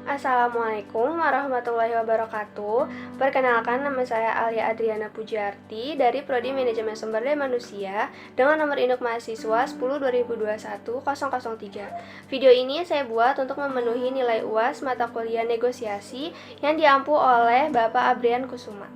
Assalamualaikum warahmatullahi wabarakatuh. Perkenalkan, nama saya Alia Adriana Pujiarti dari Prodi Manajemen Sumber Daya Manusia dengan nomor induk mahasiswa 10/2021-003. Video ini saya buat untuk memenuhi nilai UAS mata kuliah negosiasi yang diampu oleh Bapak Abrian Kusuma.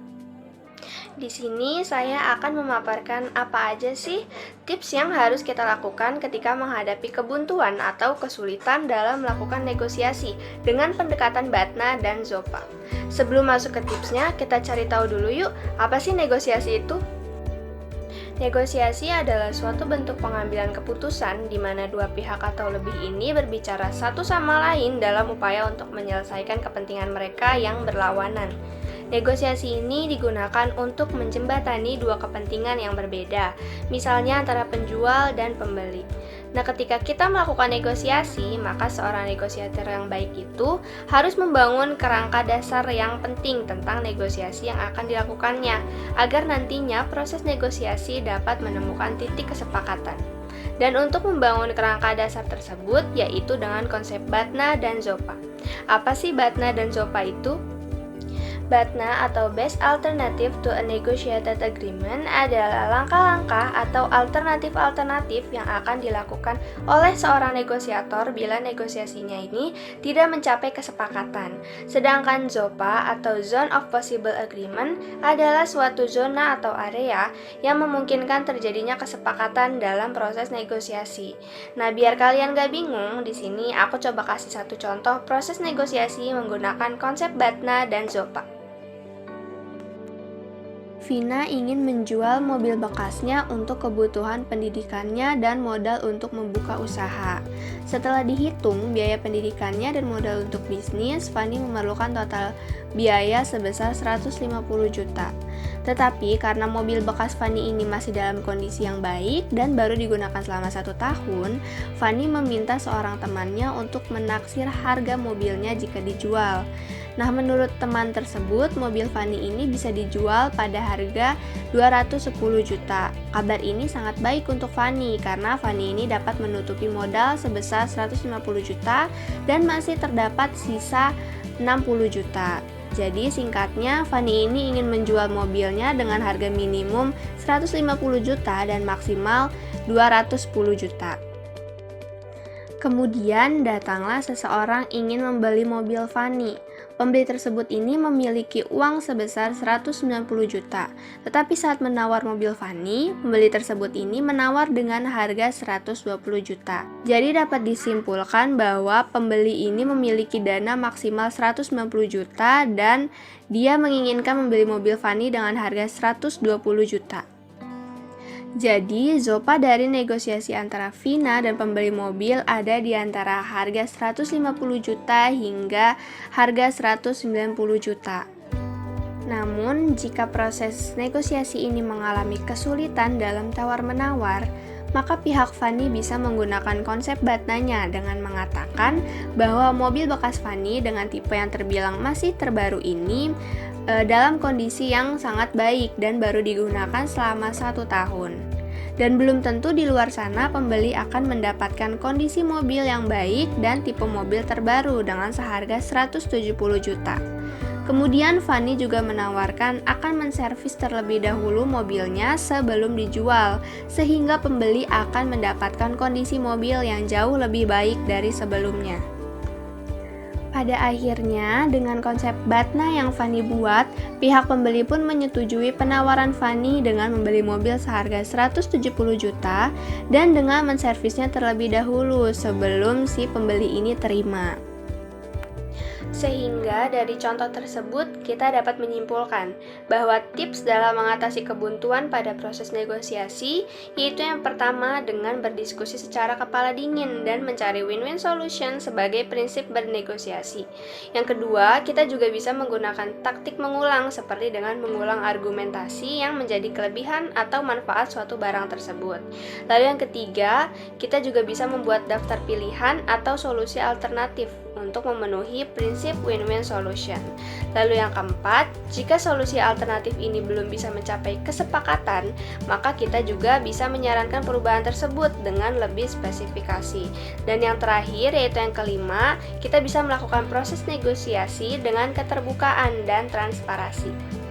Di sini saya akan memaparkan apa aja sih tips yang harus kita lakukan ketika menghadapi kebuntuan atau kesulitan dalam melakukan negosiasi dengan pendekatan BATNA dan ZOPA. Sebelum masuk ke tipsnya, kita cari tahu dulu yuk, apa sih negosiasi itu? Negosiasi adalah suatu bentuk pengambilan keputusan di mana dua pihak atau lebih ini berbicara satu sama lain dalam upaya untuk menyelesaikan kepentingan mereka yang berlawanan. Negosiasi ini digunakan untuk menjembatani dua kepentingan yang berbeda, misalnya antara penjual dan pembeli. Nah, ketika kita melakukan negosiasi, maka seorang negosiator yang baik itu harus membangun kerangka dasar yang penting tentang negosiasi yang akan dilakukannya, agar nantinya proses negosiasi dapat menemukan titik kesepakatan. Dan untuk membangun kerangka dasar tersebut, yaitu dengan konsep BATNA dan ZOPA. Apa sih BATNA dan ZOPA itu? BATNA atau Best Alternative to a Negotiated Agreement adalah langkah-langkah atau alternatif-alternatif yang akan dilakukan oleh seorang negosiator bila negosiasinya ini tidak mencapai kesepakatan. Sedangkan ZOPA atau Zone of Possible Agreement adalah suatu zona atau area yang memungkinkan terjadinya kesepakatan dalam proses negosiasi. Nah, biar kalian gak bingung, di sini aku coba kasih satu contoh proses negosiasi menggunakan konsep BATNA dan ZOPA. Vina ingin menjual mobil bekasnya untuk kebutuhan pendidikannya dan modal untuk membuka usaha. Setelah dihitung biaya pendidikannya dan modal untuk bisnis, Fani memerlukan total biaya sebesar 150 juta. Tetapi karena mobil bekas Fani ini masih dalam kondisi yang baik dan baru digunakan selama 1 tahun, Fani meminta seorang temannya untuk menaksir harga mobilnya jika dijual. Nah, menurut teman tersebut, mobil Fani ini bisa dijual pada harga 210 juta. Kabar ini sangat baik untuk Fani karena Fani ini dapat menutupi modal sebesar 150 juta dan masih terdapat sisa 60 juta. Jadi singkatnya, Fani ini ingin menjual mobilnya dengan harga minimum 150 juta dan maksimal 210 juta. Kemudian datanglah seseorang ingin membeli mobil Fani. Pembeli tersebut ini memiliki uang sebesar 190 juta. Tetapi saat menawar mobil Fani, pembeli tersebut ini menawar dengan harga 120 juta. Jadi dapat disimpulkan bahwa pembeli ini memiliki dana maksimal 190 juta dan dia menginginkan membeli mobil Fani dengan harga 120 juta. Jadi, ZOPA dari negosiasi antara Vina dan pembeli mobil ada di antara harga 150 juta hingga harga 190 juta. Namun, jika proses negosiasi ini mengalami kesulitan dalam tawar-menawar, maka pihak Fani bisa menggunakan konsep BATNA-nya dengan mengatakan bahwa mobil bekas Fani dengan tipe yang terbilang masih terbaru ini dalam kondisi yang sangat baik dan baru digunakan selama 1 tahun. Dan belum tentu di luar sana pembeli akan mendapatkan kondisi mobil yang baik dan tipe mobil terbaru dengan seharga 170 juta. Kemudian Fani juga menawarkan akan menservis terlebih dahulu mobilnya sebelum dijual, sehingga pembeli akan mendapatkan kondisi mobil yang jauh lebih baik dari sebelumnya. Pada akhirnya, dengan konsep BATNA yang Fani buat, pihak pembeli pun menyetujui penawaran Fani dengan membeli mobil seharga 170 juta dan dengan menservisnya terlebih dahulu sebelum si pembeli ini terima. Sehingga dari contoh tersebut kita dapat menyimpulkan bahwa tips dalam mengatasi kebuntuan pada proses negosiasi yaitu yang pertama dengan berdiskusi secara kepala dingin dan mencari win-win solution sebagai prinsip bernegosiasi. Yang kedua, kita juga bisa menggunakan taktik mengulang seperti dengan mengulang argumentasi yang menjadi kelebihan atau manfaat suatu barang tersebut. Lalu yang ketiga, kita juga bisa membuat daftar pilihan atau solusi alternatif untuk memenuhi prinsip win-win solution. Lalu yang keempat, jika solusi alternatif ini belum bisa mencapai kesepakatan, maka kita juga bisa menyarankan perubahan tersebut dengan lebih spesifikasi. Dan yang terakhir yaitu yang kelima, kita bisa melakukan proses negosiasi dengan keterbukaan dan transparansi.